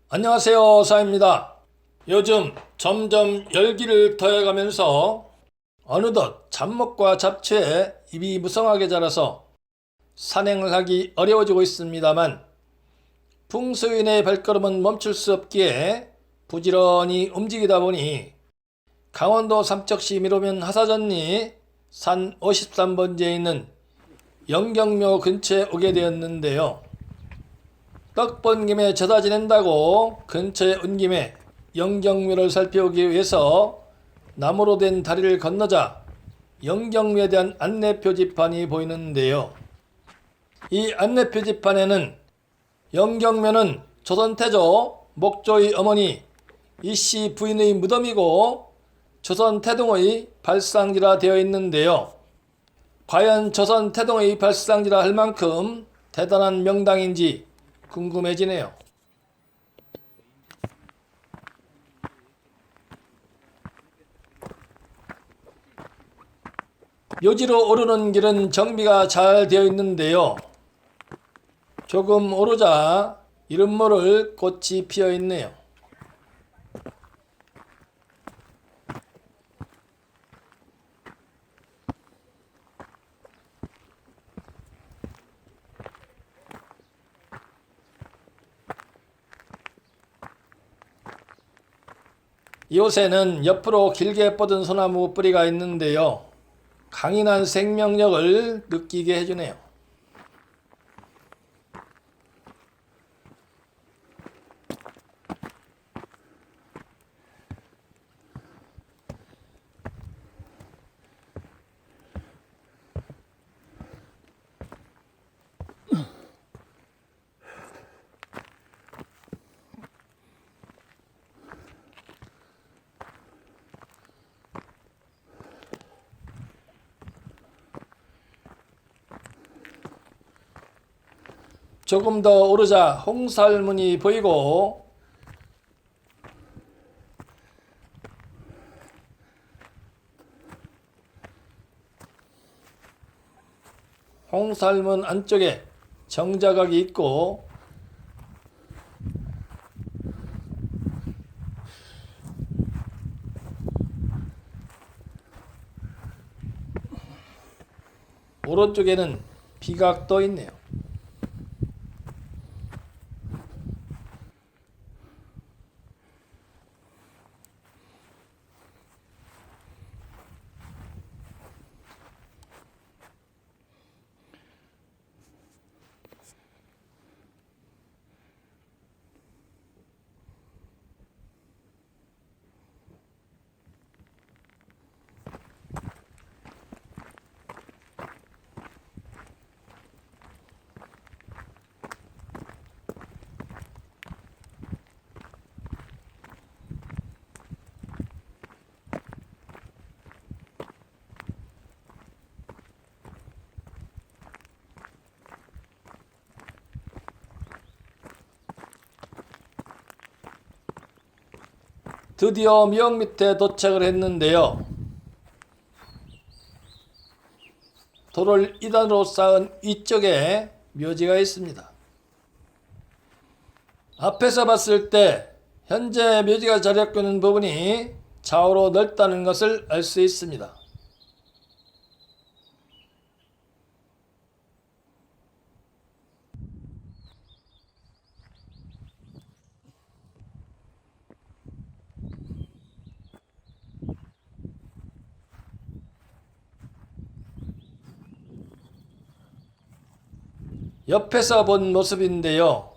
안녕하세요, 사입니다. 요즘 점점 열기를 더해가면서 어느덧 잡목과 잡초에 입이 무성하게 자라서 산행을 하기 어려워지고 있습니다만 풍수인의 발걸음은 멈출 수 없기에 부지런히 움직이다 보니 강원도 삼척시 미로면 하사전리 산 53번지에 있는 영경묘 근처에 오게 되었는데요. 떡 본 김에 저다 지낸다고 근처에 온 김에 영경묘를 살펴보기 위해서 나무로 된 다리를 건너자 영경묘에 대한 안내 표지판이 보이는데요. 이 안내 표지판에는 영경묘는 조선 태조 목조의 어머니 이씨 부인의 무덤이고 조선 태동의 발상지라 되어 있는데요. 과연 조선 태동의 발상지라 할 만큼 대단한 명당인지 궁금해지네요. 묘지로 오르는 길은 정비가 잘 되어 있는데요. 조금 오르자 이름 모를 꽃이 피어 있네요. 이곳에는 옆으로 길게 뻗은 소나무 뿌리가 있는데요. 강인한 생명력을 느끼게 해주네요. 조금 더 오르자 홍살문이 보이고 홍살문 안쪽에 정자각이 있고 오른쪽에는 비각도 있네요. 드디어 미역 밑에 도착을 했는데요. 돌을 2단으로 쌓은 위쪽에 묘지가 있습니다. 앞에서 봤을 때 현재 묘지가 자리 잡고 있는 부분이 좌우로 넓다는 것을 알 수 있습니다. 옆에서 본 모습인데요.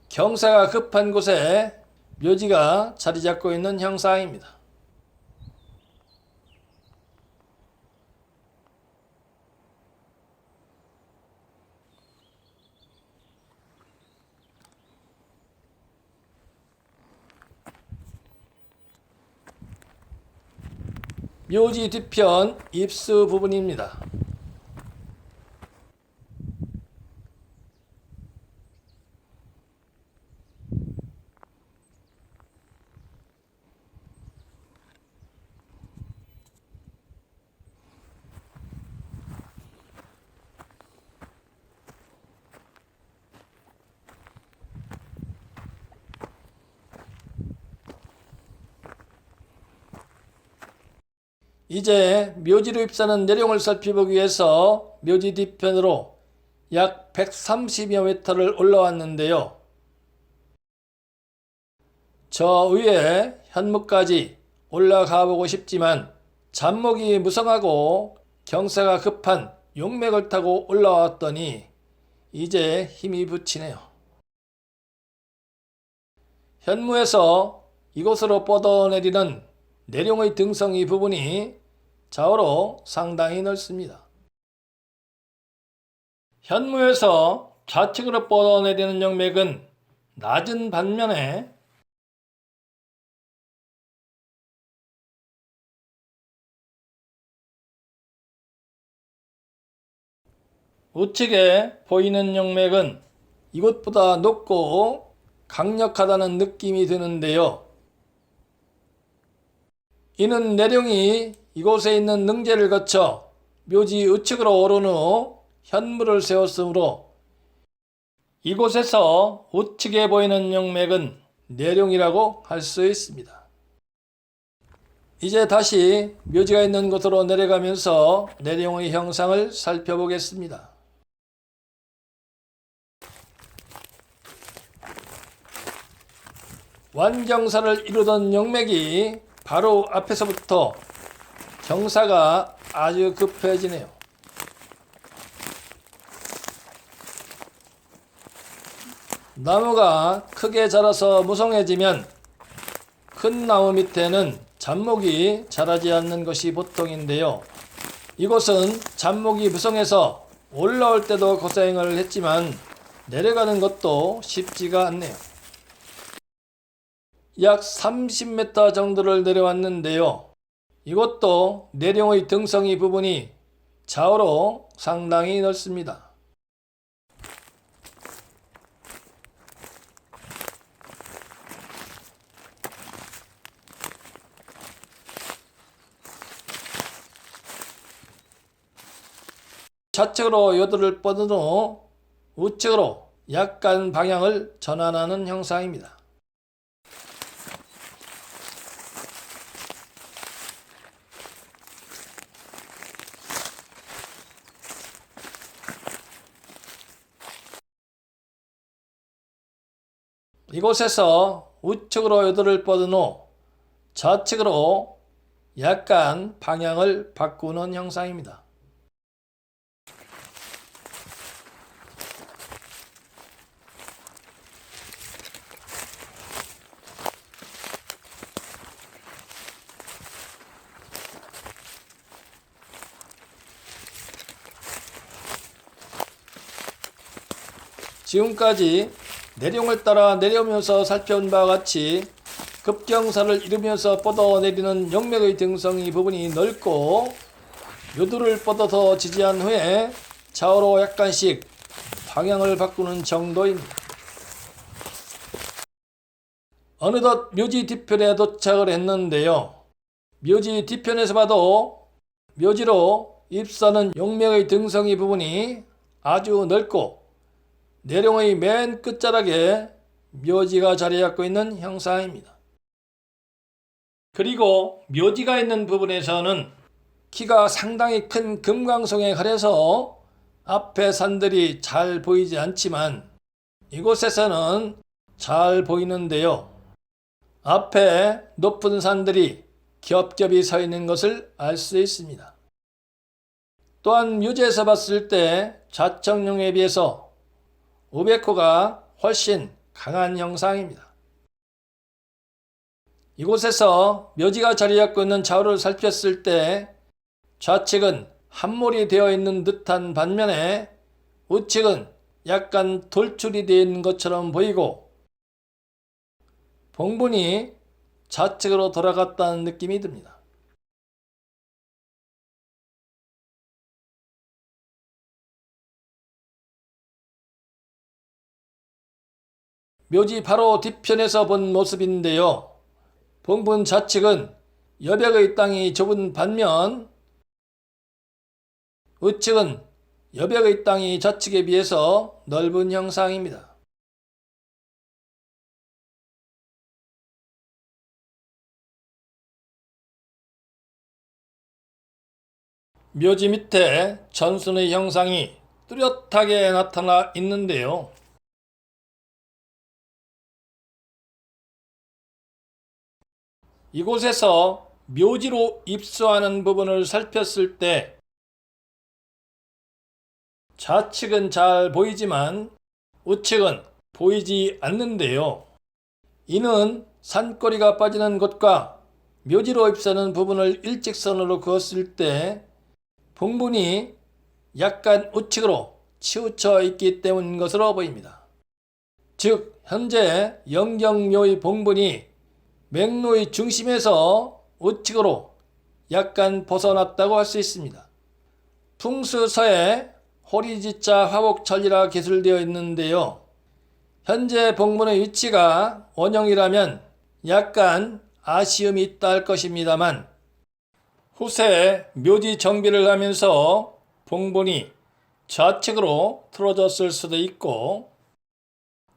경사가 급한 곳에 묘지가 자리 잡고 있는 형상입니다. 묘지 뒤편 입수 부분입니다. 이제 묘지로 입사하는 내룡을 살펴보기 위해서 묘지 뒤편으로 약 130여 미터를 올라왔는데요. 저 위에 현무까지 올라가 보고 싶지만 잡목이 무성하고 경사가 급한 용맥을 타고 올라왔더니 이제 힘이 붙이네요. 현무에서 이곳으로 뻗어내리는 내룡의 등성이 부분이 좌우로 상당히 넓습니다. 현무에서 좌측으로 뻗어내리는 용맥은 낮은 반면에 우측에 보이는 용맥은 이곳보다 높고 강력하다는 느낌이 드는데요. 이는 내룡이 이곳에 있는 능제를 거쳐 묘지 우측으로 오른 후 현무를 세웠으므로 이곳에서 우측에 보이는 용맥은 내룡이라고 할 수 있습니다. 이제 다시 묘지가 있는 곳으로 내려가면서 내룡의 형상을 살펴보겠습니다. 완경사를 이루던 용맥이 바로 앞에서부터 경사가 아주 급해지네요. 나무가 크게 자라서 무성해지면 큰 나무 밑에는 잡목이 자라지 않는 것이 보통인데요. 이곳은 잡목이 무성해서 올라올 때도 고생을 했지만 내려가는 것도 쉽지가 않네요. 약 30m 정도를 내려왔는데요. 이것도 내룡의 등성이 부분이 좌우로 상당히 넓습니다. 좌측으로 요도를 뻗은 후 우측으로 약간 방향을 전환하는 형상입니다. 이곳에서 우측으로 요도를 뻗은 후 좌측으로 약간 방향을 바꾸는 형상입니다. 지금까지 내룡을 따라 내려오면서 살펴본 바와 같이 급경사를 이루면서 뻗어내리는 용맥의 등성이 부분이 넓고 요도를 뻗어서 지지한 후에 좌우로 약간씩 방향을 바꾸는 정도입니다. 어느덧 묘지 뒤편에 도착을 했는데요. 묘지 뒤편에서 봐도 묘지로 입사하는 용맥의 등성이 부분이 아주 넓고 내룡의 맨 끝자락에 묘지가 자리 잡고 있는 형상입니다. 그리고 묘지가 있는 부분에서는 키가 상당히 큰 금강송에 가려서 앞에 산들이 잘 보이지 않지만 이곳에서는 잘 보이는데요. 앞에 높은 산들이 겹겹이 서 있는 것을 알 수 있습니다. 또한 묘지에서 봤을 때 좌측용에 비해서 우백호가 훨씬 강한 형상입니다. 이곳에서 묘지가 자리 잡고 있는 좌우를 살폈을 때 좌측은 함몰이 되어 있는 듯한 반면에 우측은 약간 돌출이 되어 있는 것처럼 보이고 봉분이 좌측으로 돌아갔다는 느낌이 듭니다. 묘지 바로 뒤편에서 본 모습인데요. 봉분 좌측은 여백의 땅이 좁은 반면 우측은 여백의 땅이 좌측에 비해서 넓은 형상입니다. 묘지 밑에 전순의 형상이 뚜렷하게 나타나 있는데요. 이곳에서 묘지로 입수하는 부분을 살폈을 때 좌측은 잘 보이지만 우측은 보이지 않는데요. 이는 산꼬리가 빠지는 곳과 묘지로 입수하는 부분을 일직선으로 그었을 때 봉분이 약간 우측으로 치우쳐 있기 때문인 것으로 보입니다. 즉 현재 영경묘의 봉분이 맥로의 중심에서 우측으로 약간 벗어났다고 할 수 있습니다. 풍수서에 호리지자 화복천리라 기술되어 있는데요. 현재 봉분의 위치가 원형이라면 약간 아쉬움이 있다 할 것입니다만 후세 묘지 정비를 하면서 봉분이 좌측으로 틀어졌을 수도 있고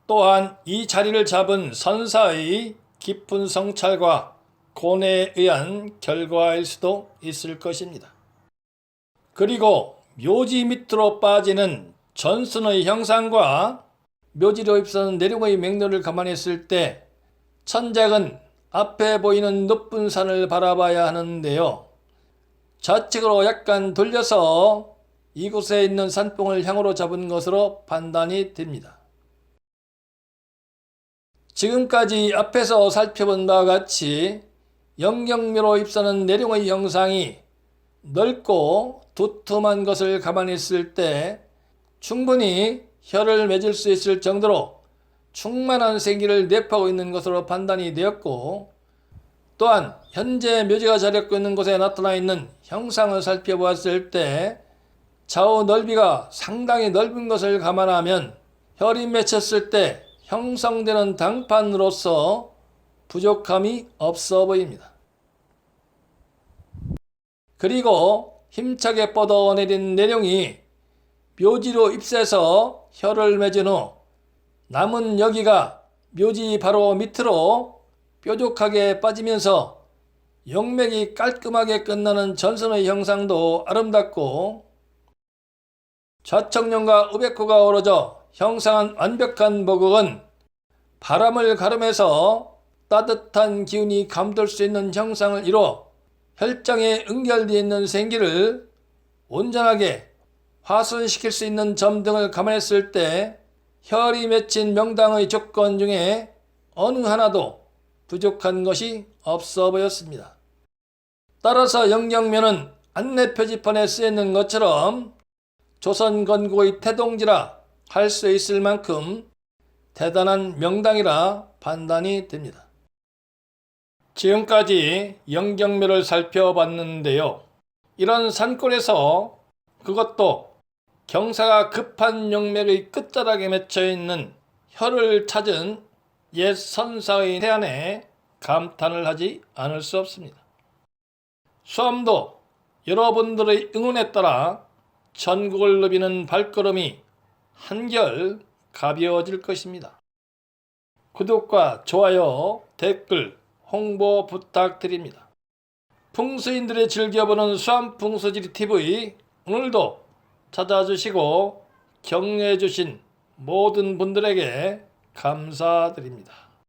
또한 이 자리를 잡은 선사의 깊은 성찰과 고뇌에 의한 결과일 수도 있을 것입니다. 그리고 묘지 밑으로 빠지는 전순의 형상과 묘지로 입수하는 내룡의 맥락을 감안했을 때 천작은 앞에 보이는 높은 산을 바라봐야 하는데요. 좌측으로 약간 돌려서 이곳에 있는 산봉을 향으로 잡은 것으로 판단이 됩니다. 지금까지 앞에서 살펴본 바와 같이 영경묘로 입수하는 내룡의 형상이 넓고 두툼한 것을 감안했을 때 충분히 혀를 맺을 수 있을 정도로 충만한 생기를 내포하고 있는 것으로 판단이 되었고 또한 현재 묘지가 자리하고 있는 곳에 나타나 있는 형상을 살펴보았을 때 좌우 넓이가 상당히 넓은 것을 감안하면 혈이 맺혔을 때 형성되는 당판으로서 부족함이 없어 보입니다. 그리고 힘차게 뻗어내린 내룡이 묘지로 입수해서 혀를 맺은 후 남은 여기가 묘지 바로 밑으로 뾰족하게 빠지면서 용맥이 깔끔하게 끝나는 전선의 형상도 아름답고 좌청룡과 우백호가 어우러져 형상한 완벽한 보극은 바람을 가름해서 따뜻한 기운이 감돌 수 있는 형상을 이뤄 혈장에 응결되어 있는 생기를 온전하게 화순시킬 수 있는 점 등을 감안했을 때 혈이 맺힌 명당의 조건 중에 어느 하나도 부족한 것이 없어 보였습니다. 따라서 영경묘는 안내표지판에 쓰여있는 것처럼 조선 건국의 태동지라 할 수 있을 만큼 대단한 명당이라 판단이 됩니다. 지금까지 영경묘를 살펴봤는데요. 이런 산골에서 그것도 경사가 급한 용맥의 끝자락에 맺혀있는 혀를 찾은 옛 선사의 태안에 감탄을 하지 않을 수 없습니다. 수암도 여러분들의 응원에 따라 전국을 누비는 발걸음이 한결 가벼워질 것입니다. 구독과 좋아요, 댓글, 홍보 부탁드립니다. 풍수인들이 즐겨보는 수암풍수지리TV 오늘도 찾아주시고 격려해주신 모든 분들에게 감사드립니다.